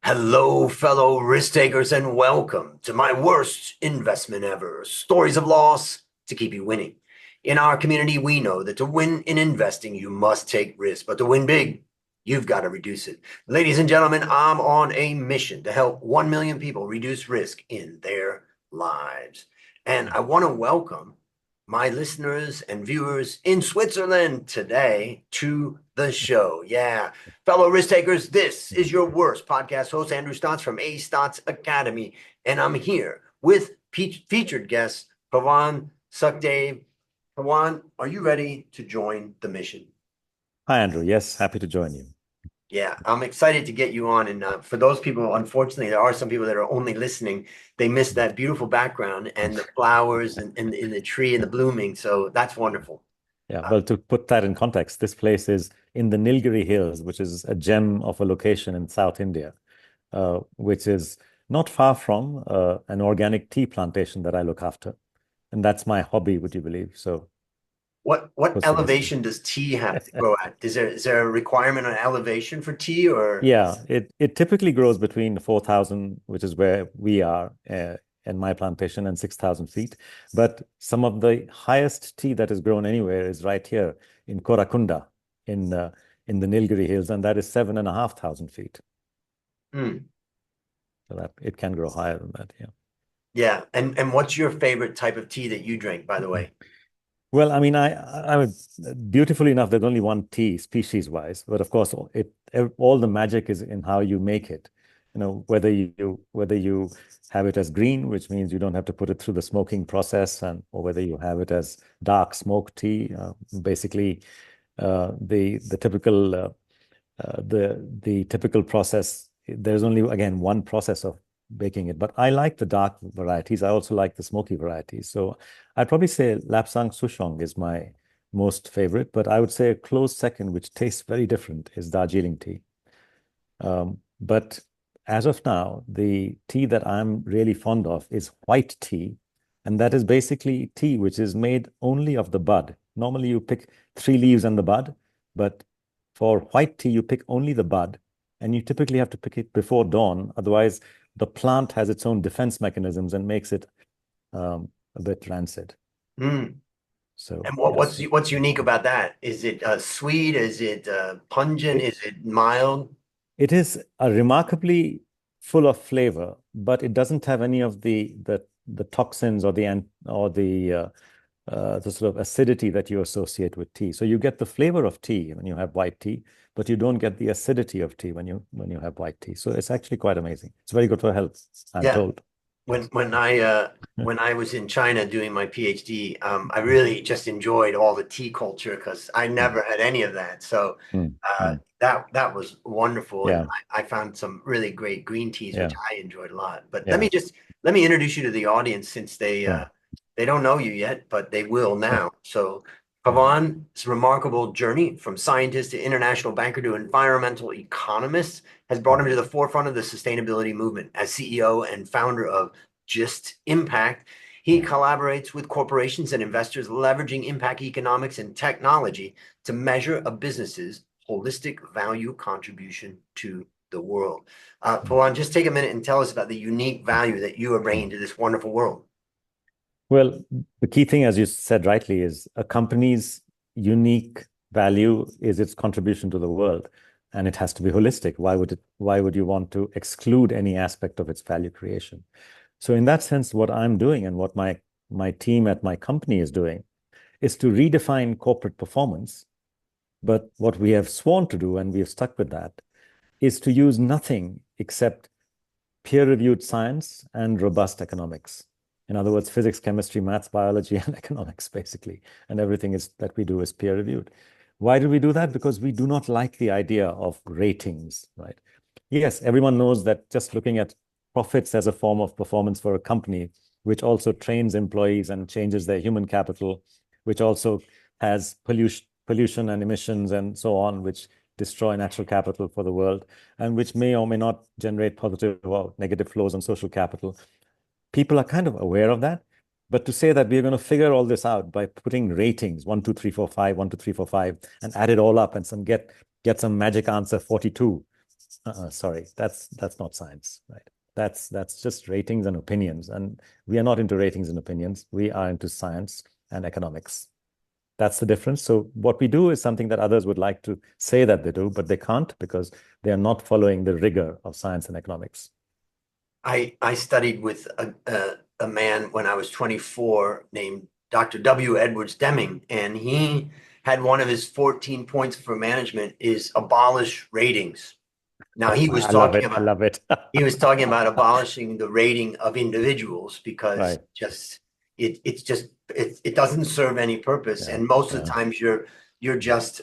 Hello, fellow risk takers, and welcome to my worst investment ever. Stories of loss to keep you winning. In our community, we know that to win in investing, you must take risk, but to win big, you've got to reduce it. Ladies and gentlemen, I'm on a mission to help 1 million people reduce risk in their lives. And I want to welcome my listeners and viewers in Switzerland today to the show. Yeah. Fellow risk takers, this is your worst podcast host, Andrew Stotz from A Stotz Academy. And I'm here with featured guest, Pavan Sukhdev. Pavan, are you ready to join the mission? Hi, Andrew. Yes, happy to join you. Yeah, I'm excited to get you on. And for those people, unfortunately, there are some people that are only listening. They miss that beautiful background and the flowers and the tree and the blooming. So that's wonderful. Yeah, Uh, well, to put that in context, this place is in the Nilgiri Hills, which is a gem of a location in South India, which is not far from an organic tea plantation that I look after. And that's my hobby, would you believe? So, what close to nature. elevation does tea have to grow at? Is there a requirement on elevation for tea or? Yeah, it typically grows between 4,000, which is where we are in my plantation, and 6,000 feet. But some of the highest tea that is grown anywhere is right here in Korakunda in the Nilgiri Hills, and that is 7,500 feet. Hmm. So that it can grow higher than that. Yeah. Yeah. And what's your favorite type of tea that you drink, by the way? Well, I mean, beautifully enough, there's only one tea species wise, but of course, all the magic is in how you make it. You know, whether you have it as green, which means you don't have to put it through the smoking process, and or whether you have it as dark smoked tea, basically the typical the typical process. There's only again one process of baking it, but I like the dark varieties. I also like the smoky varieties. So I'd probably say Lapsang Souchong is my most favorite, but I would say a close second, which tastes very different, is Darjeeling tea. But as of now, the tea that I'm really fond of is white tea, and that is basically tea which is made only of the bud. Normally, you pick three leaves and the bud, but for white tea, you pick only the bud, and you typically have to pick it before dawn. Otherwise, the plant has its own defense mechanisms and makes it a bit rancid. Hmm. So, And yes. what's unique about that? Is it sweet? Is it pungent? It, Is it mild? it is a remarkably full of flavor, but it doesn't have any of the toxins or the sort of acidity that you associate with tea. So you get the flavor of tea when you have white tea, but you don't get the acidity of tea when you have white tea. So it's actually quite amazing. It's very good for health, I'm Yeah. told. When I was in China doing my PhD, I really just enjoyed all the tea culture because I Mm, never had any of that. So mm, mm. that was wonderful, and Yeah, I found some really great green teas, which yeah, I enjoyed a lot. But yeah. let me introduce you to the audience since Sure, they don't know you yet, but they will sure. now. So Yeah. Pavan's remarkable journey from scientist to international banker to environmental economist has brought him to the forefront of the sustainability movement. As CEO and founder of Just Impact, he Mm. collaborates with corporations and investors leveraging impact economics and technology to measure a business's holistic value contribution to the world. Mm. Pawan, just take a minute and tell us about the unique value that you are bringing to this wonderful world. Well, the key thing, as you said rightly, is a company's unique value is its contribution to the world, and it has to be holistic. Why would you want to exclude any aspect of its value creation? So in that sense, what I'm doing and what my team at my company is doing is to redefine corporate performance. But what we have sworn to do, and we have stuck with that, is to use nothing except peer-reviewed science and robust economics. In other words, physics, chemistry, maths, biology, and economics, basically. And everything is that we do is peer-reviewed. Why do we do that? Because we do not like the idea of ratings, right? Yes, everyone knows that just looking at profits as a form of performance for a company, which also trains employees and changes their human capital, which also has pollution and emissions and so on, which destroy natural capital for the world, and which may or may not generate positive or negative flows on social capital. People are kind of aware of that. But to say that we're going to figure all this out by putting ratings 1, 2, 3, 4, 5, 1, 2, 3, 4, 5, and add it all up and get some magic answer 42, Sorry, that's not science, right? That's just ratings and opinions. And we are not into ratings and opinions. We are into science and economics. That's the difference. So what we do is something that others would like to say that they do, but they can't because they are not following the rigor of science and economics. I studied with a man when I was 24 named Dr. W. Edwards Deming, and he had one of his 14 points for management is abolish ratings. Now he was I love talking it. I about love it. he was talking about abolishing the rating of individuals because Right. just it doesn't serve any purpose, Yeah. and most of the Yeah. times you're just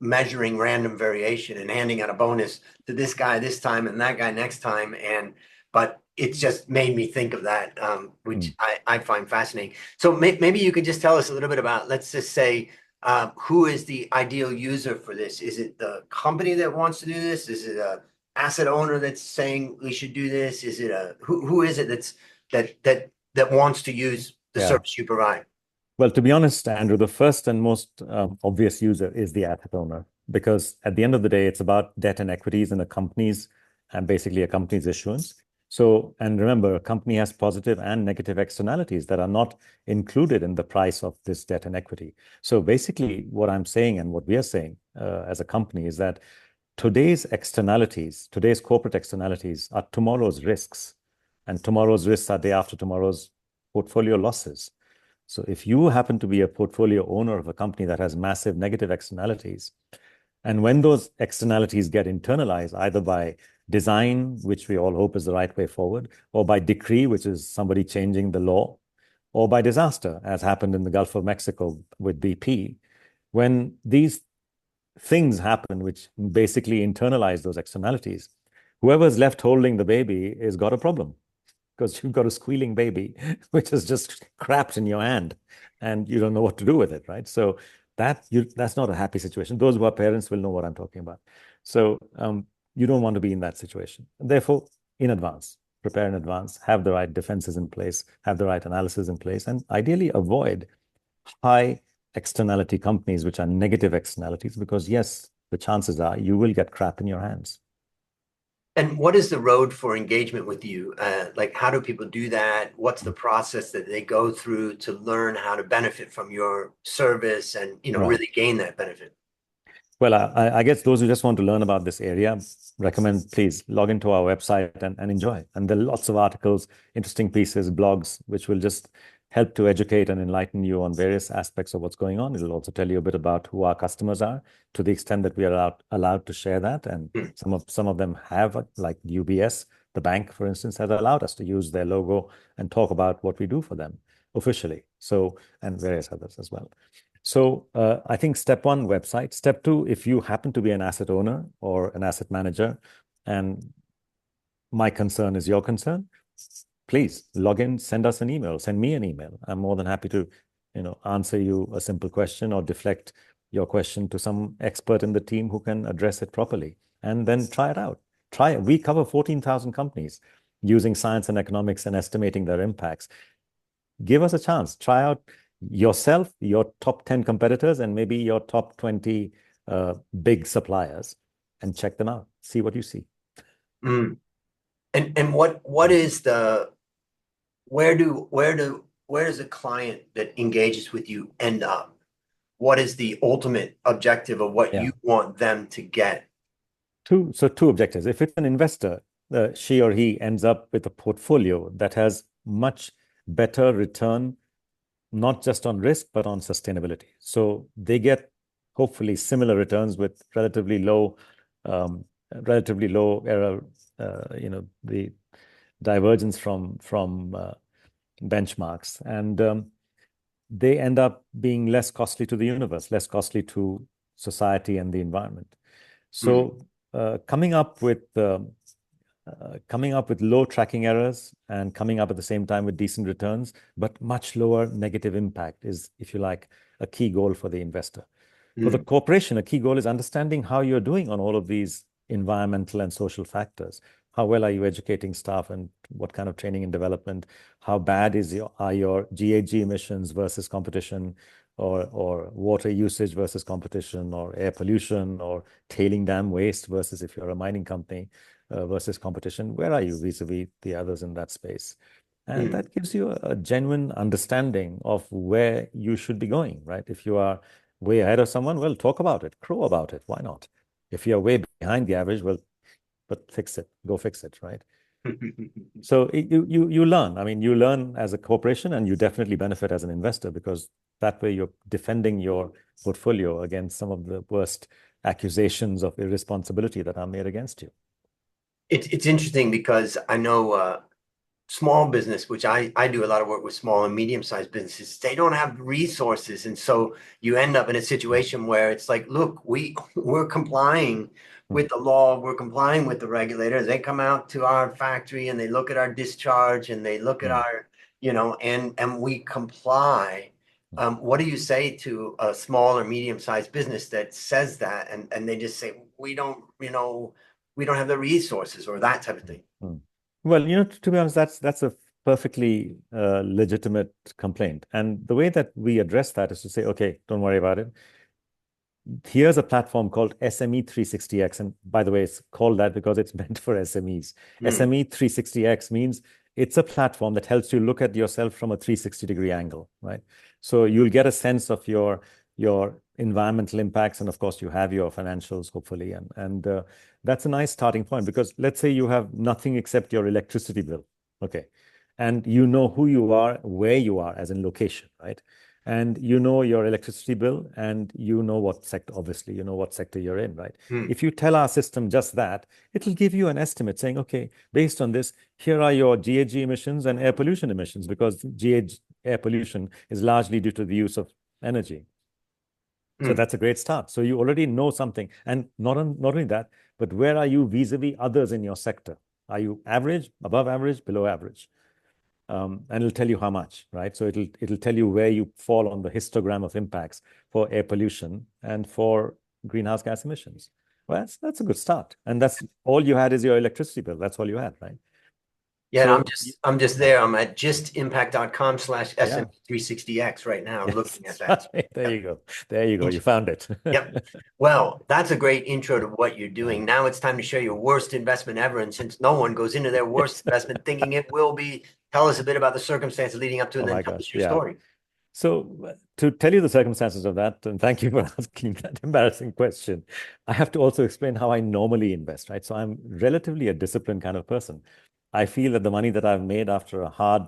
measuring random variation and handing out a bonus to this guy this time and that guy next time, and but it's just made me think of that, which I find fascinating. So maybe you could just tell us a little bit about, let's just say, who is the ideal user for this? Is it the company that wants to do this? Is it a asset owner that's saying we should do this? Is it who is it that wants to use the Yeah. service you provide? Well, to be honest, Andrew, the first and most obvious user is the asset owner, because at the end of the day, it's about debt and equities in a company's and basically a company's issuance. So, and remember, a company has positive and negative externalities that are not included in the price of this debt and equity. So basically, what I'm saying and what we are saying as a company is that today's externalities, today's corporate externalities are tomorrow's risks, and tomorrow's risks are day after tomorrow's portfolio losses. So if you happen to be a portfolio owner of a company that has massive negative externalities, and when those externalities get internalized, either by design, which we all hope is the right way forward, or by decree, which is somebody changing the law, or by disaster, as happened in the Gulf of Mexico with BP, when these things happen, which basically internalize those externalities, whoever's left holding the baby has got a problem because you've got a squealing baby, which is just crapped in your hand and you don't know what to do with it, right? So that's not a happy situation. Those who are parents will know what I'm talking about. So you don't want to be in that situation. Therefore, in advance, prepare in advance, have the right defenses in place, have the right analysis in place, and ideally avoid high externality companies, which are negative externalities, because yes, the chances are you will get crap in your hands. And what is the road for engagement with you? Like, how do people do that? What's the process that they go through to learn how to benefit from your service and, Right. really gain that benefit? Well, I guess those who just want to learn about this area, recommend please log into our website and enjoy. And there are lots of articles, interesting pieces, blogs, which will just help to educate and enlighten you on various aspects of what's going on. It'll also tell you a bit about who our customers are, to the extent that we are allowed to share that. And some of them have, like UBS, the bank, for instance, has allowed us to use their logo and talk about what we do for them officially. So, and various others as well. So I think step one, website. Step two, if you happen to be an asset owner or an asset manager, and my concern is your concern, please log in, send us an email, send me an email. I'm more than happy to, answer you a simple question or deflect your question to some expert in the team who can address it properly, and then try it out. Try it. We cover 14,000 companies using science and economics and estimating their impacts. Give us a chance. Try out yourself, your top 10 competitors, and maybe your top 20 big suppliers, and check them out. See what you see. Mm. And what is where does a client that engages with you end up? What is the ultimate objective of what you want them to get? Two objectives. If it's an investor, she or he ends up with a portfolio that has much better return, not just on risk, but on sustainability. So they get hopefully similar returns with relatively low error, the divergence from benchmarks. And they end up being less costly to the universe, less costly to society and the environment. So coming up with low tracking errors and coming up at the same time with decent returns, but much lower negative impact is, if you like, a key goal for the investor. For the corporation, a key goal is understanding how you're doing on all of these environmental and social factors. How well are you educating staff, and what kind of training and development? How bad are your GHG emissions versus competition? or water usage versus competition, or air pollution, or tailing dam waste versus if you're a mining company versus competition. Where are you vis-a-vis the others in that space? And that gives you a genuine understanding of where you should be going, right? If you are way ahead of someone, well, talk about it, crow about it. Why not? If you're way behind the average, well, but fix it, go fix it, right? So you learn. I mean, you learn as a corporation, and you definitely benefit as an investor, because that way you're defending your portfolio against some of the worst accusations of irresponsibility that are made against you. It's interesting because I know small business, which I do a lot of work with small and medium-sized businesses, they don't have resources. And so you end up in a situation where it's like, look, we're complying with the law, we're complying with the regulators. They come out to our factory and they look at our discharge and they look at our, and we comply. What do you say to a small or medium-sized business that says that and they just say, we don't have the resources or that type of thing? Well, to be honest, that's a perfectly legitimate complaint. And the way that we address that is to say, okay, don't worry about it. Here's a platform called SME 360X. And by the way, it's called that because it's meant for SMEs. SME 360X means it's a platform that helps you look at yourself from a 360-degree angle, right? So you'll get a sense of your environmental impacts, and of course you have your financials, hopefully, and that's a nice starting point, because let's say you have nothing except your electricity bill, okay, and you know who you are, where you are, as in location, right? And you know your electricity bill, and you know what sector, obviously, you know what sector you're in, right? If you tell our system just that, it'll give you an estimate saying, okay, based on this, here are your GHG emissions and air pollution emissions, because air pollution is largely due to the use of energy. So that's a great start. So you already know something. And not only that, but where are you vis-a-vis others in your sector? Are you average, above average, below average? And it'll tell you how much, right? So it'll tell you where you fall on the histogram of impacts for air pollution and for greenhouse gas emissions. Well, that's a good start. And that's all you had is your electricity bill. That's all you had, right? Yeah, so, I'm just there. I'm at justimpact.com/SM360X right now, looking at that. There you go. There you go. You found it. Yep. Well, that's a great intro to what you're doing. Now it's time to share your worst investment ever. And since no one goes into their worst investment thinking it will be, tell us a bit about the circumstances leading up to, and then tell us your story. So to tell you the circumstances of that, and thank you for asking that embarrassing question, I have to also explain how I normally invest, right? So I'm relatively a disciplined kind of person. I feel that the money that I've made after a hard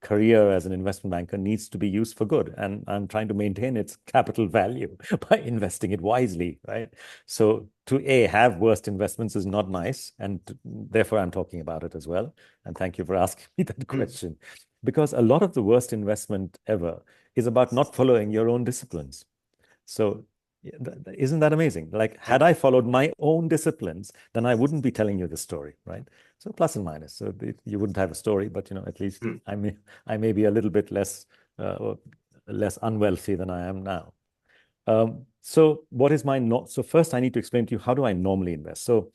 career as an investment banker needs to be used for good. And I'm trying to maintain its capital value by investing it wisely, right? So to have worst investments is not nice. And therefore, I'm talking about it as well. And thank you for asking me that question. Because a lot of the worst investment ever is about not following your own disciplines. So isn't that amazing? Like, had I followed my own disciplines, then I wouldn't be telling you the story, right? So plus and minus. So you wouldn't have a story, but at least I may be a little bit less unwealthy than I am now. So what is my So first, I need to explain to you, how do I normally invest? So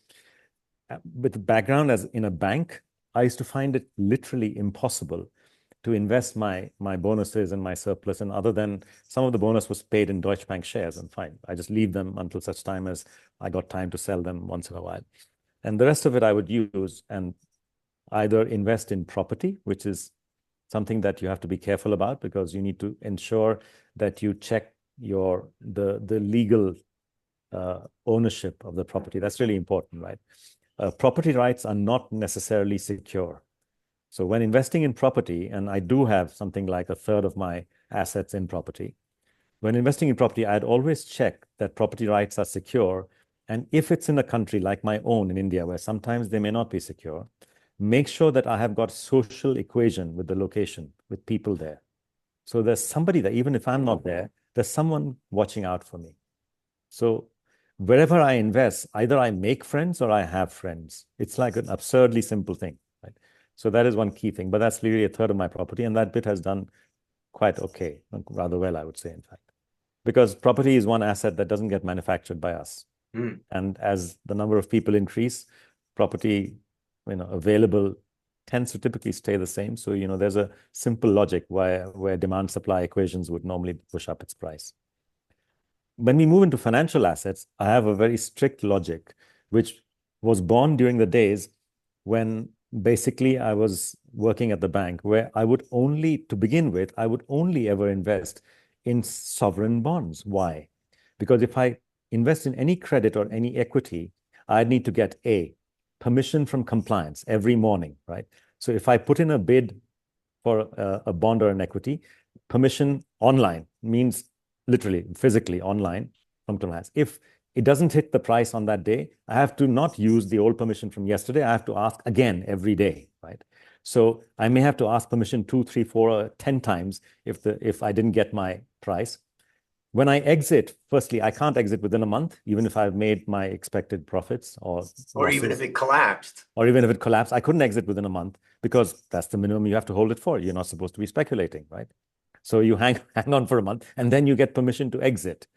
with the background as in a bank, I used to find it literally impossible to invest my bonuses and my surplus, and other than some of the bonus was paid in Deutsche Bank shares, and fine, I just leave them until such time as I got time to sell them once in a while. And the rest of it I would use and either invest in property, which is something that you have to be careful about, because you need to ensure that you check the legal ownership of the property. That's really important, right? Property rights are not necessarily secure. So when investing in property, and I do have something like a third of my assets in property, when investing in property, I'd always check that property rights are secure. And if it's in a country like my own in India, where sometimes they may not be secure, make sure that I have got social equation with the location, with people there. So there's somebody there, even if I'm not there, there's someone watching out for me. So wherever I invest, either I make friends or I have friends. It's like an absurdly simple thing, right? So that is one key thing, but that's really a third of my property, and that bit has done quite okay, rather well, I would say, in fact, because property is one asset that doesn't get manufactured by us. And as the number of people increase, property, available tends to typically stay the same. So, there's a simple logic where demand supply equations would normally push up its price. When we move into financial assets, I have a very strict logic, which was born during the days when basically I was working at the bank, where I would only, to begin with, I would only ever invest in sovereign bonds. Why? Because if I invest in any credit or any equity, I'd need to get permission from compliance every morning, right? So if I put in a bid for a bond or an equity, permission online means literally, physically online from compliance. If it doesn't hit the price on that day, I have to not use the old permission from yesterday. I have to ask again every day, right? So I may have to ask permission 2, 3, 4, or 10 times if I didn't get my price. When I exit, firstly, I can't exit within a month, even if I've made my expected profits or losses. Even if it collapsed. Or even if it collapsed, I couldn't exit within a month because that's the minimum you have to hold it for. You're not supposed to be speculating, right? So you hang on for a month and then you get permission to exit,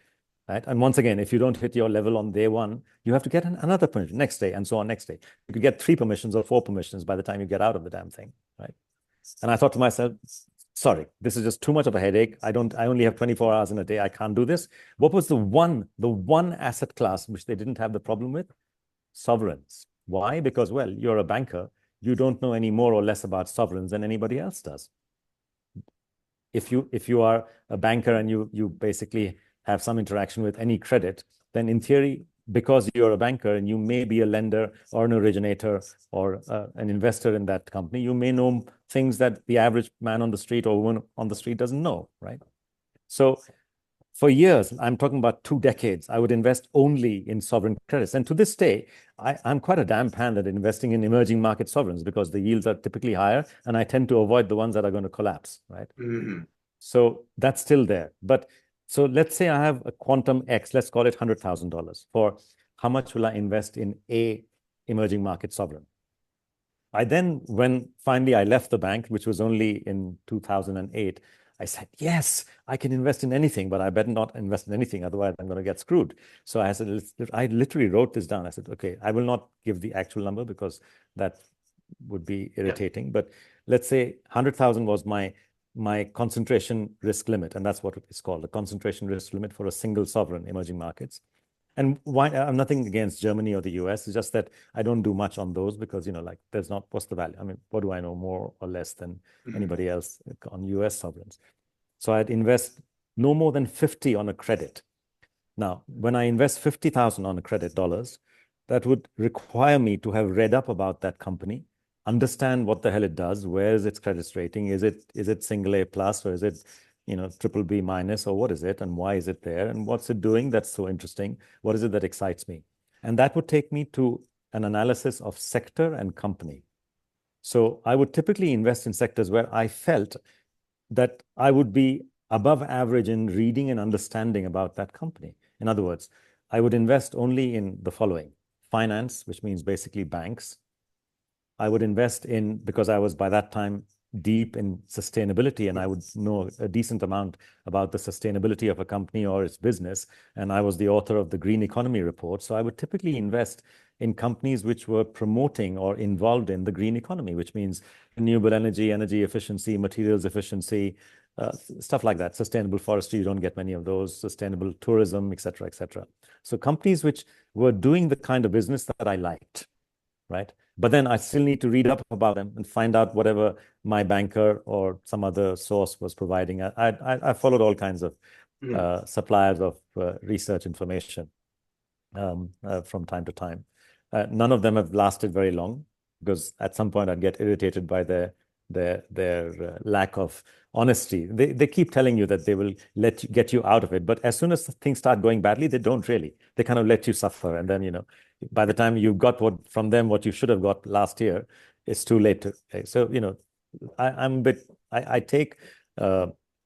right? And once again, if you don't hit your level on day one, you have to get another permission next day and so on next day. You could get 3 permissions or 4 permissions by the time you get out of the damn thing, right? And I thought to myself, sorry, this is just too much of a headache. I only have 24 hours in a day. I can't do this. What was the one asset class which they didn't have the problem with? Sovereigns. Why? Because, well, you're a banker. You don't know any more or less about sovereigns than anybody else does. If you are a banker and you basically have some interaction with any credit, then in theory, because you're a banker and you may be a lender or an originator or an investor in that company, you may know things that the average man on the street or woman on the street doesn't know, right? So for years, I'm talking about 2 decades, I would invest only in sovereign credits. And to this day, I'm quite a damn hand at investing in emerging market sovereigns because the yields are typically higher and I tend to avoid the ones that are going to collapse, right? Mm-hmm. So that's still there. But so let's say I have a quantum X, let's call it $100,000 for how much will I invest in a emerging market sovereign. I then, when finally I left the bank, which was only in 2008, I said, yes, I can invest in anything, but I better not invest in anything. Otherwise, I'm going to get screwed. So I said, I literally wrote this down. I said, okay, I will not give the actual number because that would be irritating. Yeah. But let's say 100,000 was my concentration risk limit. And that's what it's called, the concentration risk limit for a single sovereign emerging markets. And why I'm nothing against Germany or the US. It's just that I don't do much on those because, like there's not, what's the value? I mean, what do I know more or less than anybody else on US sovereigns? So I'd invest no more than 50 on a credit. Now, when I invest 50,000 on a credit dollars, that would require me to have read up about that company, understand what the hell it does, where is its credit rating, is it single A plus or is it triple B minus, or what is it and why is it there and what's it doing that's so interesting? What is it that excites me? And that would take me to an analysis of sector and company. So I would typically invest in sectors where I felt that I would be above average in reading and understanding about that company. In other words, I would invest only in the following: finance, which means basically banks. I would invest in, because I was by that time deep in sustainability and I would know a decent amount about the sustainability of a company or its business. And I was the author of the Green Economy Report. So I would typically invest in companies which were promoting or involved in the green economy, which means renewable energy, energy efficiency, materials efficiency, stuff like that. Sustainable forestry, you don't get many of those. Sustainable tourism, et cetera, et cetera. So companies which were doing the kind of business that I liked, right? But then I still need to read up about them and find out whatever my banker or some other source was providing. I followed all kinds of suppliers of research information from time to time. None of them have lasted very long because at some point I'd get irritated by their lack of honesty. They keep telling you that they will get you out of it, but as soon as things start going badly, they don't really. They kind of let you suffer, and then by the time you got from them what you should have got last year, it's too late to. So I'm a bit. I take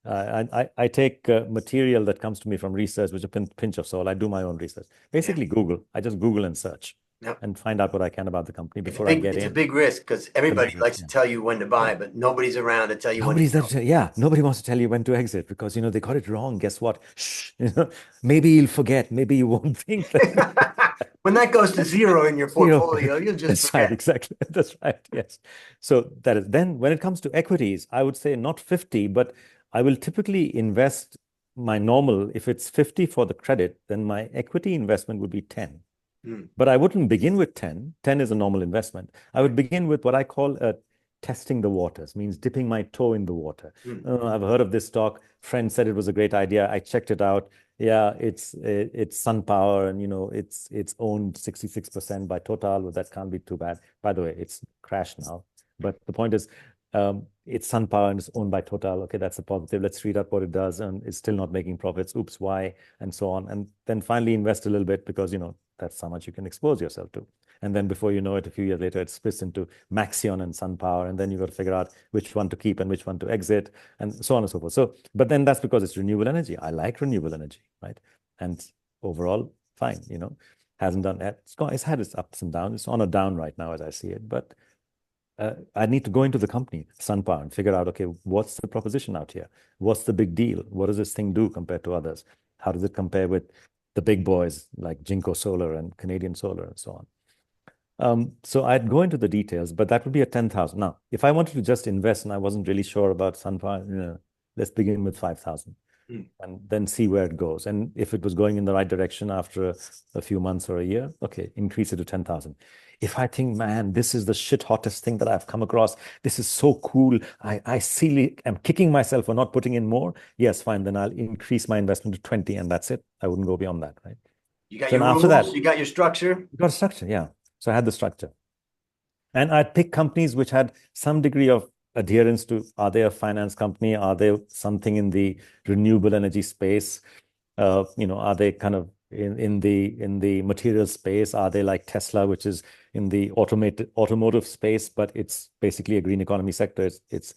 material that comes to me from research with a pinch of salt. I do my own research. Basically, Google. I just Google and search. Yep. And find out what I can about the company before I get in. It's a big risk because everybody likes to tell you when to buy, but nobody's around to tell you when to sell. Yeah, nobody wants to tell you when to exit because, they got it wrong. Guess what? Shh, maybe you'll forget. Maybe you won't think that. When that goes to zero in your Zero. portfolio, you'll just That's right, forget. exactly. That's right. Yes. So that is then when it comes to equities, I would say not 50, but I will typically invest my normal. If it's 50 for the credit, then my equity investment would be 10. But I wouldn't begin with 10. 10 is a normal investment. I would begin with what I call testing the waters, means dipping my toe in the water. I've heard of this stock. Friend said it was a great idea. I checked it out. Yeah, it's SunPower, and it's owned 66% by Total. Well, that can't be too bad. By the way, it's crashed now. But the point is, it's SunPower and it's owned by Total. Okay, that's a positive. Let's read up what it does, and it's still not making profits. Oops, why? And so on. And then finally invest a little bit because that's how much you can expose yourself to. And then before you know it, a few years later, it splits into Maxion and SunPower, and then you got to figure out which one to keep and which one to exit, and so on and so forth. So, but then that's because it's renewable energy. I like renewable energy, right? And overall, fine. Hasn't done that. It's had its ups and downs. It's on a down right now, as I see it. But I need to go into the company, SunPower, and figure out, okay, what's the proposition out here? What's the big deal? What does this thing do compared to others? How does it compare with the big boys like Jinko Solar and Canadian Solar and so on? So I'd go into the details, but that would be a 10,000. Now, if I wanted to just invest and I wasn't really sure about SunPower, let's begin with 5,000 and then see where it goes. And if it was going in the right direction after a few months or a year, okay, increase it to 10,000. If I think, man, this is the shit hottest thing that I've come across, this is so cool, I see I'm kicking myself for not putting in more, yes, fine, then I'll increase my investment to 20 and that's it. I wouldn't go beyond that, right? You got So your after rules, that, you got your structure. you got a structure, yeah. So I had the structure. And I'd pick companies which had some degree of adherence to, are they a finance company? Are they something in the renewable energy space? Are they kind of in the material space? Are they like Tesla, which is in the automotive space, but it's basically a green economy sector. It's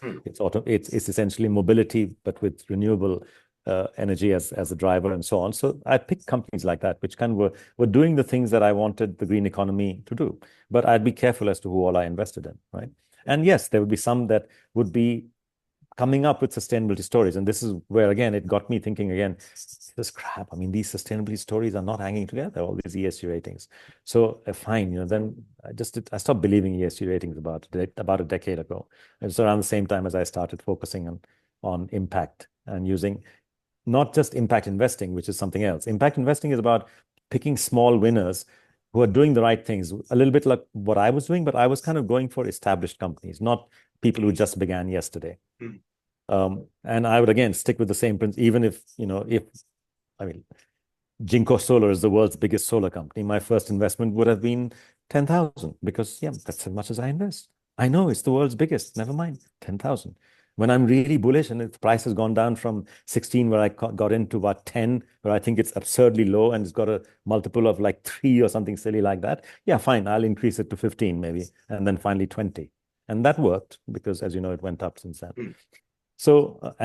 essentially mobility, but with renewable energy as a driver and so on. So I picked companies like that, which kind of were doing the things that I wanted the green economy to do. But I'd be careful as to who all I invested in, right? And yes, there would be some that would be coming up with sustainability stories. And this is where, again, it got me thinking again, this crap. I mean, these sustainability stories are not hanging together, all these ESG ratings. So fine, then I stopped believing ESG ratings about a decade ago. It's around the same time as I started focusing on impact and using not just impact investing, which is something else. Impact investing is about picking small winners who are doing the right things, a little bit like what I was doing, but I was kind of going for established companies, not people who just began yesterday. And I would, again, stick with the same principle, even if, I mean, Jinko Solar is the world's biggest solar company. My first investment would have been 10,000 because, yeah, that's as much as I invest. I know it's the world's biggest. Never mind, 10,000. When I'm really bullish and the price has gone down from 16, where I got into about 10, where I think it's absurdly low and it's got a multiple of like 3 or something silly like that. Yeah, fine. I'll increase it to 15 maybe, and then finally 20. And that worked because, as you know, it went up since then. So,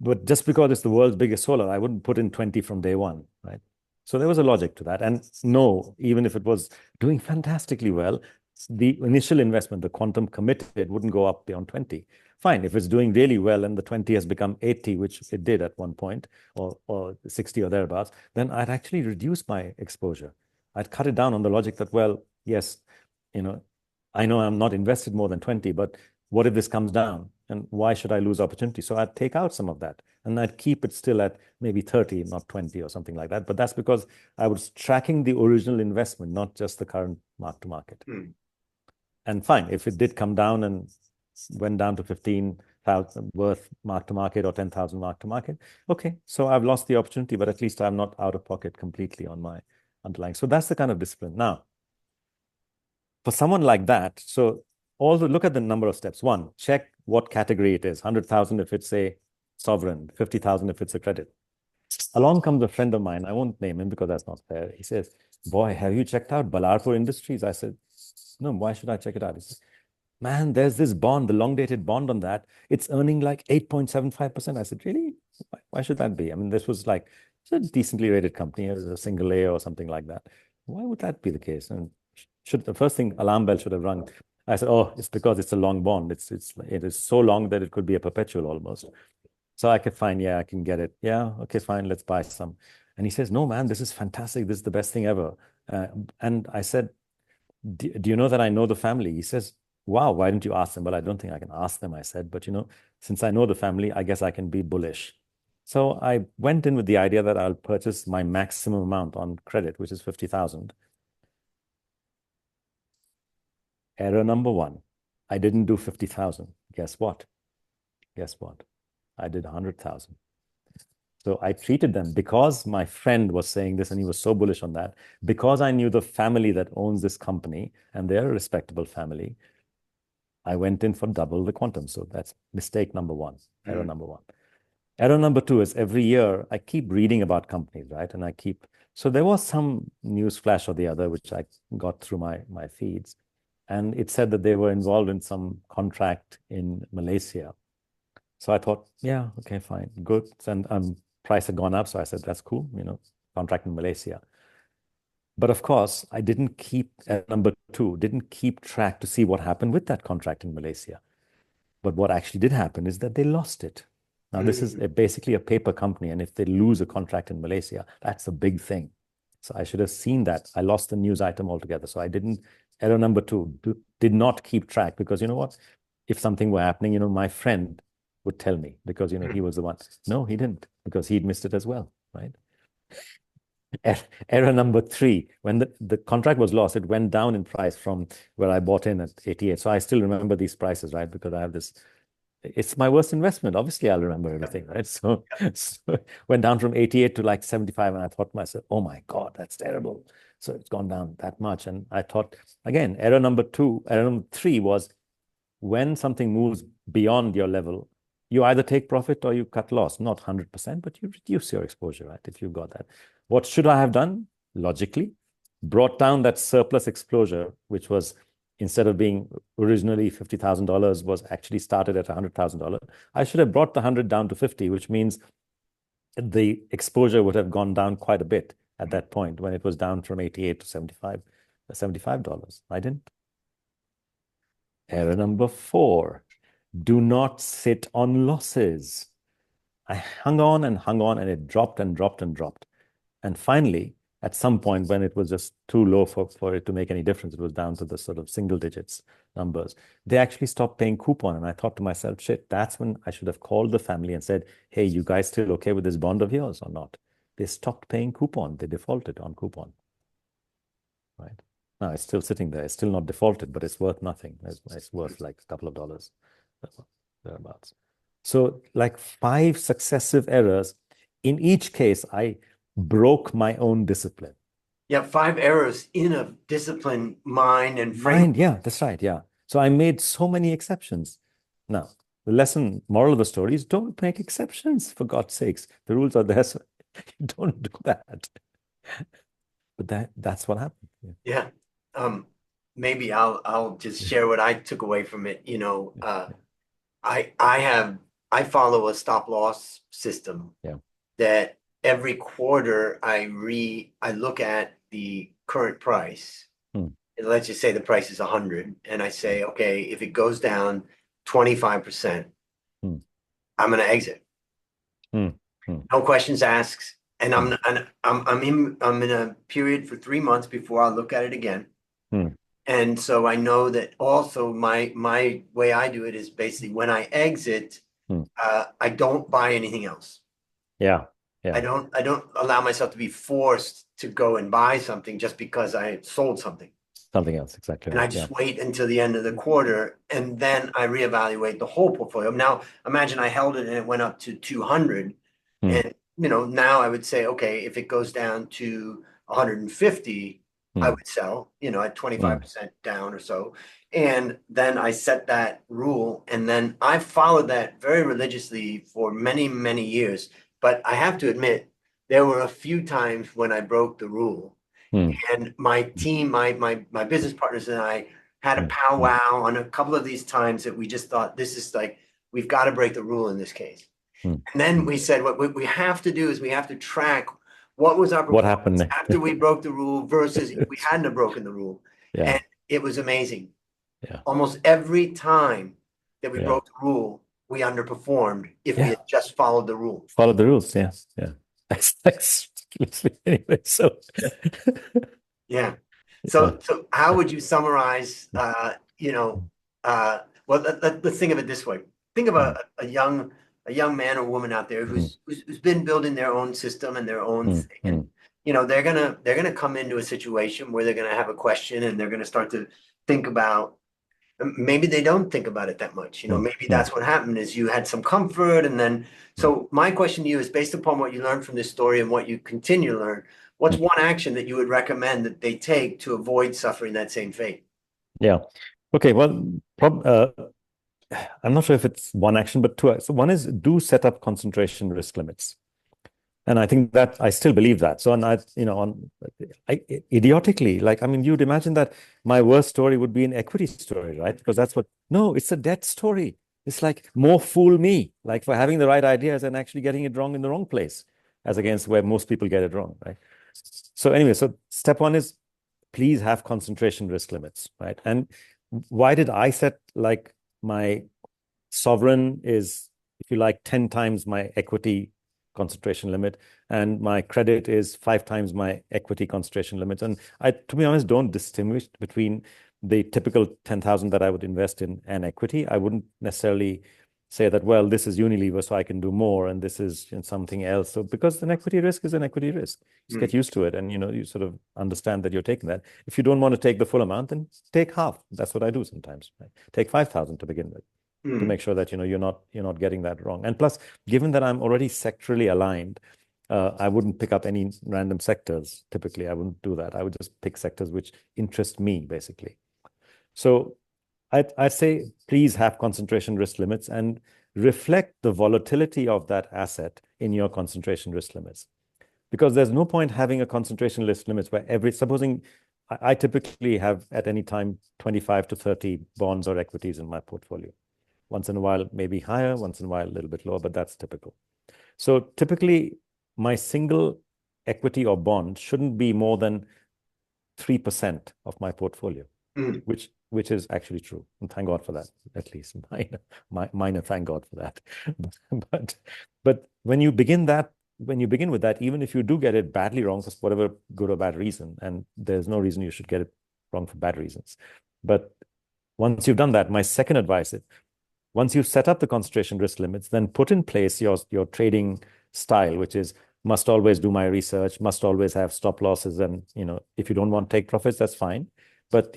but just because it's the world's biggest solar, I wouldn't put in 20 from day one, right? So there was a logic to that. And no, even if it was doing fantastically well, the initial investment, the quantum committed, wouldn't go up beyond 20. Fine, if it's doing really well and the 20 has become 80, which it did at one point, or 60 or thereabouts, then I'd actually reduce my exposure. I'd cut it down on the logic that, well, yes, I know I'm not invested more than 20, but what if this comes down? And why should I lose opportunity? So I'd take out some of that and I'd keep it still at maybe 30, not 20 or something like that. But that's because I was tracking the original investment, not just the current mark to market. And fine, if it did come down and went down to 15,000 worth mark to market or 10,000 mark to market, okay, so I've lost the opportunity, but at least I'm not out of pocket completely on my underlying. So that's the kind of discipline. Now, for someone like that, so also look at the number of steps. One, check what category it is. 100,000 if it's a sovereign, 50,000 if it's a credit. Along comes a friend of mine. I won't name him because that's not fair. He says, boy, have you checked out Ballarpur Industries? I said, no, why should I check it out? He says, man, there's this bond, the long dated bond on that. It's earning like 8.75%. I said, really? Why should that be? I mean, this was like it's a decently rated company, it was a single A or something like that. Why would that be the case? And the first thing alarm bell should have rung. I said, oh, it's because it's a long bond. It is so long that it could be a perpetual almost. So I could find, yeah, I can get it. Yeah, okay, fine, let's buy some. And he says, no, man, this is fantastic. This is the best thing ever. And I said, do you know that I know the family? He says, wow, why didn't you ask them? Well, I don't think I can ask them, I said, but since I know the family, I guess I can be bullish. So I went in with the idea that I'll purchase my maximum amount on credit, which is 50,000. Error number one, I didn't do 50,000. Guess what? Guess what? I did 100,000. So I treated them, because my friend was saying this and he was so bullish on that, because I knew the family that owns this company and they're a respectable family, I went in for double the quantum. So that's mistake number one, error number one. Error number two is every year I keep reading about companies, right? And so there was some news flash or the other, which I got through my feeds. And it said that they were involved in some contract in Malaysia. So I thought, yeah, okay, fine, good. And price had gone up. So I said, that's cool, contract in Malaysia. But of course, I didn't keep, number two, didn't keep track to see what happened with that contract in Malaysia. But what actually did happen is that they lost it. Now, this is basically a paper company. And if they lose a contract in Malaysia, that's a big thing. So I should have seen that. I lost the news item altogether. So I didn't, error number two, did not keep track, because you know what? If something were happening, my friend would tell me, because, he was the one. No, he didn't, because he'd missed it as well, right? Error number three, when the contract was lost, it went down in price from where I bought in at 88. So I still remember these prices, right? Because I have this, it's my worst investment. Obviously, I'll remember everything, right? So went down from 88 to like 75. And I thought to myself, oh my God, that's terrible. So it's gone down that much. And I thought, again, error number three was when something moves beyond your level, you either take profit or you cut loss, not 100%, but you reduce your exposure, right? If you've got that. What should I have done? Logically, brought down that surplus exposure, which was, instead of being originally $50,000, was actually started at $100,000. I should have brought the 100 down to 50, which means the exposure would have gone down quite a bit at that point when it was down from 88 to $75. I didn't. Error number four, do not sit on losses. I hung on, and it dropped and dropped and dropped. And finally, at some point when it was just too low for it to make any difference, it was down to the sort of single digits numbers, they actually stopped paying coupon. And I thought to myself, shit, that's when I should have called the family and said, hey, you guys still okay with this bond of yours or not? They stopped paying coupon. They defaulted on coupon, right? Now it's still sitting there. It's still not defaulted, but it's worth nothing. It's worth like a couple of dollars, thereabouts. So like 5 successive errors. In each case, I broke my own discipline. Yeah, 5 errors in a disciplined mind and frame. Mind, yeah, that's right. Yeah. So I made so many exceptions. Now, the moral of the story is don't make exceptions, for God's sakes. The rules are there, so you don't do that. But that's what happened. Yeah. Maybe I'll just share what I took away from it. I follow a stop loss system. Yeah. That every quarter I look at the current price. And let's just say the price is 100, and I say, okay, if it goes down 25%, I'm going to exit. No questions asked. And I'm in a period for 3 months before I'll look at it again. And so I know that also my way I do it is basically when I exit, I don't buy anything else. Yeah. I don't allow myself to be forced to go and buy something just because I sold something. Something else, exactly. And I just wait until the end of the quarter, and then I reevaluate the whole portfolio. Now, imagine I held it and it went up to 200, and now I would say, okay, if it goes down to 150, I would sell, at 25% down or so. And then I set that rule, and then I followed that very religiously for many, many years. But I have to admit, there were a few times when I broke the rule. And my team, my business partners and I had a powwow on a couple of these times that we just thought, this is like, we've got to break the rule in this case. And then we said, what we have to do is we have to track what was our performance happened after we broke the rule versus if we hadn't have broken the rule. Yeah. And it was amazing. Yeah. Almost every time that we broke the rule, we underperformed if we had just followed the rule. Follow the rules, yeah. That's anyway, so Yeah. Yeah. So how would you summarize, well, let's think of it this way. Think of Mm, a young man or woman out there mm, who's been building their own system and their own mm, thing. And, mm, they're gonna come into a situation where they're gonna have a question and they're gonna start to think about, maybe they don't think about it that much. mm, Maybe mm, that's what happened is you had some comfort and then, mm, so my question to you is based upon what you learned from this story and what you continue to learn, what's mm. one action that you would recommend that they take to avoid suffering that same fate? Yeah. Okay. Well, I'm not sure if it's one action, but two. So one is do set up concentration risk limits. And I think that I still believe that. So, and idiotically, like, I mean, you'd imagine that my worst story would be an equity story, right? Because no, it's a debt story. It's like more fool me, like for having the right ideas and actually getting it wrong in the wrong place, as against where most people get it wrong, right? So anyway, so step one is please have concentration risk limits, right? And why did I set like my sovereign is, if you like, 10 times my equity concentration limit, and my credit is 5 times my equity concentration limits. And I, to be honest, don't distinguish between the typical 10,000 that I would invest in and equity. I wouldn't necessarily say that, well, this is Unilever, so I can do more, and this is something else. So because an equity risk is an equity risk, just get used to it, and you sort of understand that you're taking that. If you don't want to take the full amount, then take half. That's what I do sometimes. Right? Take 5,000 to begin with, to make sure that you're not getting that wrong. And plus, given that I'm already sectorally aligned, I wouldn't pick up any random sectors. Typically, I wouldn't do that. I would just pick sectors which interest me, basically. So I'd say please have concentration risk limits and reflect the volatility of that asset in your concentration risk limits. Because there's no point having a concentration risk limits where supposing I typically have at any time 25 to 30 bonds or equities in my portfolio. Once in a while, maybe higher, once in a while, a little bit lower, but that's typical. So typically, my single equity or bond shouldn't be more than 3% of my portfolio, which is actually true. And thank God for that, at least minor thank God for that. But when you begin with that, even if you do get it badly wrong for whatever good or bad reason, and there's no reason you should get it wrong for bad reasons. But once you've done that, my second advice is, once you've set up the concentration risk limits, then put in place your trading style, which is must always do my research, must always have stop losses. And, if you don't want to take profits, that's fine. But,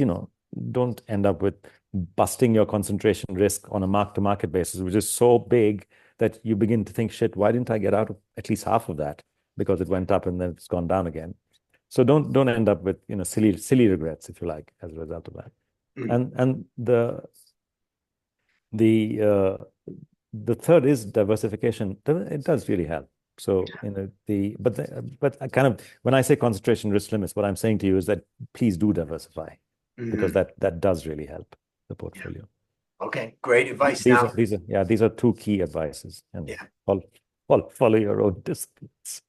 don't end up with busting your concentration risk on a mark-to-market basis, which is so big that you begin to think, shit, why didn't I get out of at least half of that? Because it went up and then it's gone down again. So don't end up with, silly regrets, if you like, as a result of that. And the third is diversification. It does really help. So, but kind of when I say concentration risk limits, what I'm saying to you is that please do diversify, because that does really help the portfolio. Okay, great advice. These are two key advices, and follow your own disciplines.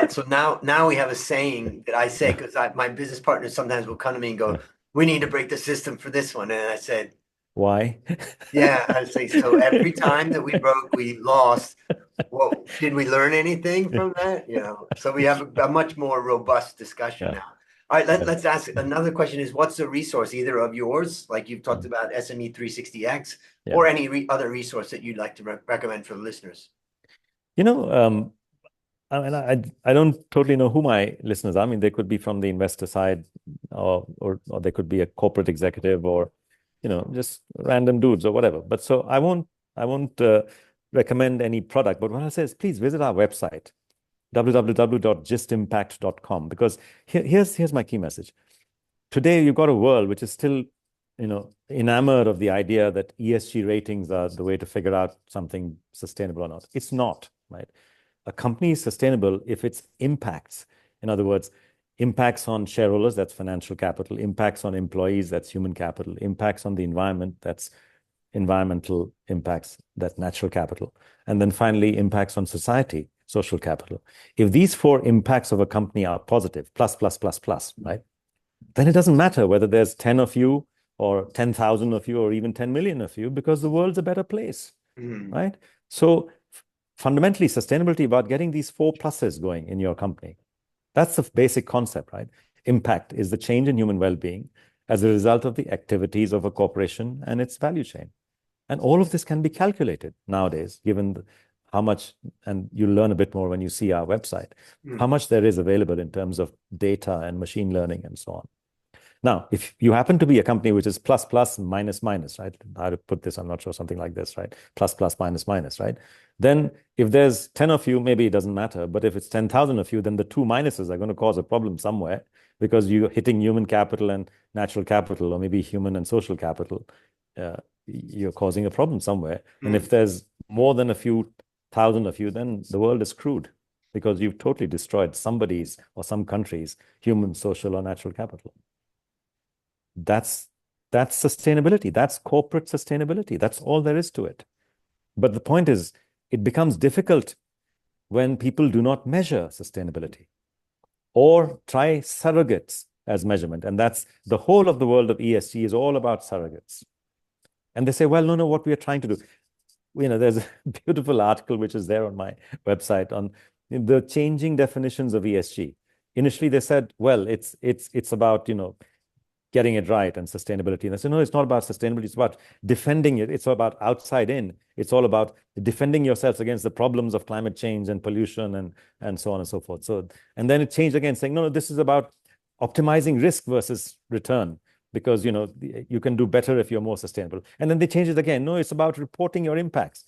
So now we have a saying that I say, because my business partners sometimes will come to me and go, we need to break the system for this one. And I said, why? Yeah, I say, so every time that we broke, we lost. Well, did we learn anything from that? So we have a much more robust discussion now. All right, let's ask another question is, what's the resource, either of yours, like you've talked about SME 360X, or any other resource that you'd like to recommend for the listeners? I don't totally know who my listeners are. I mean, they could be from the investor side, or they could be a corporate executive, or just random dudes or whatever. But so I won't recommend any product. But what I say is, please visit our website, www.gistimpact.com, because here's my key message. Today, you've got a world which is still, enamored of the idea that ESG ratings are the way to figure out something sustainable or not. It's not, right? A company is sustainable if its impacts, in other words, impacts on shareholders, that's financial capital, impacts on employees, that's human capital, impacts on the environment, that's environmental impacts, that's natural capital, and then finally impacts on society, social capital. If these four impacts of a company are positive, plus, right, then it doesn't matter whether there's 10 of you or 10,000 of you or even 10 million of you, because the world's a better place, right? So fundamentally, sustainability about getting these four pluses going in your company. That's the basic concept, right? Impact is the change in human well-being as a result of the activities of a corporation and its value chain. And all of this can be calculated nowadays, given how much, and you'll learn a bit more when you see our website, how much there is available in terms of data and machine learning and so on. Now, if you happen to be a company which is plus, plus, minus, minus, right? How to put this, I'm not sure, something like this, right? Plus, plus, minus, minus, right? Then if there's 10 of you, maybe it doesn't matter. But if it's 10,000 of you, then the two minuses are going to cause a problem somewhere because you're hitting human capital and natural capital, or maybe human and social capital. You're causing a problem somewhere. And if there's more than a few thousand of you, then the world is screwed because you've totally destroyed somebody's or some country's human, social, or natural capital. That's sustainability. That's corporate sustainability. That's all there is to it. But the point is, it becomes difficult when people do not measure sustainability or try surrogates as measurement. And that's the whole of the world of ESG is all about surrogates. And they say, well, no, what we are trying to do. There's a beautiful article which is there on my website on the changing definitions of ESG. Initially, they said, well, it's about, getting it right and sustainability. And I said, no, it's not about sustainability. It's about defending it. It's about outside in. It's all about defending yourselves against the problems of climate change and pollution and so on and so forth. And then it changed again, saying, no, this is about optimizing risk versus return, because, you can do better if you're more sustainable. And then they changed it again. No, it's about reporting your impacts.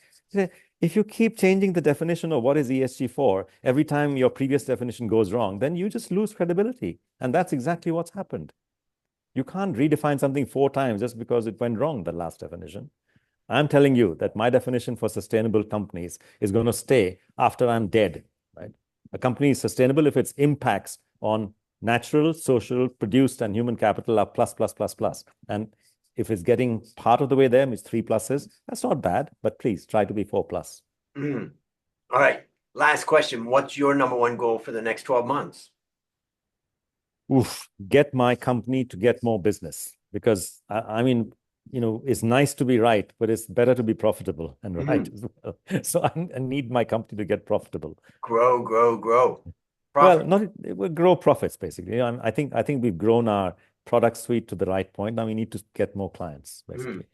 If you keep changing the definition of what is ESG for, every time your previous definition goes wrong, then you just lose credibility. And that's exactly what's happened. You can't redefine something 4 times just because it went wrong, the last definition. I'm telling you that my definition for sustainable companies is going to stay after I'm dead, right? A company is sustainable if its impacts on natural, social, produced, and human capital are plus, plus, plus, plus. And if it's getting part of the way there, it's 3 pluses, that's not bad, but please try to be 4 plus. All right. Last question. What's your number one goal for the next 12 months? Get my company to get more business, because it's nice to be right, but it's better to be profitable and right as well. So I need my company to get profitable. Grow. Profit. Well, we'll grow profits basically. I think we've grown our product suite to the right point. Now we need to get more clients, basically.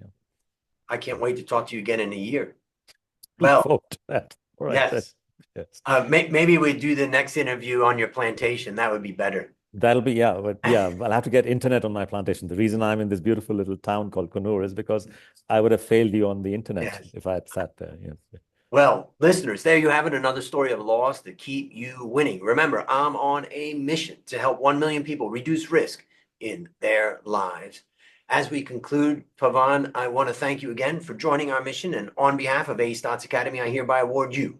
I can't wait to talk to you again in a year. Look forward to that. All right. Yes. Maybe we do the next interview on your plantation. That would be better. That'll be, but I'll have to get internet on my plantation. The reason I'm in this beautiful little town called Kunur is because I would have failed you on the internet if I had sat there. Yes. Well, listeners, there you have it. Another story of loss to keep you winning. Remember, I'm on a mission to help 1 million people reduce risk in their lives. As we conclude, Pavan, I want to thank you again for joining our mission. And on behalf of Stotz Academy, I hereby award you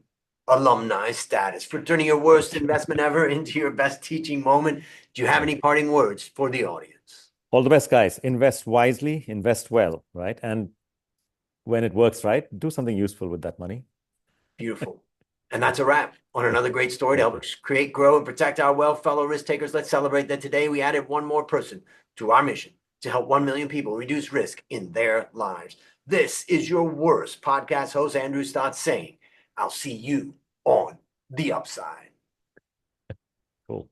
alumni status for turning your worst investment ever into your best teaching moment. Do you have any parting words for the audience? All the best, guys. Invest wisely, invest well, right? And when it works right, do something useful with that money. Beautiful. And that's a wrap on another great story to help us create, grow, and protect our wealth. Fellow risk takers, let's celebrate that today we added one more person to our mission to help 1 million people reduce risk in their lives. This is your worst podcast host, Andrew Stotz, saying, I'll see you on the upside.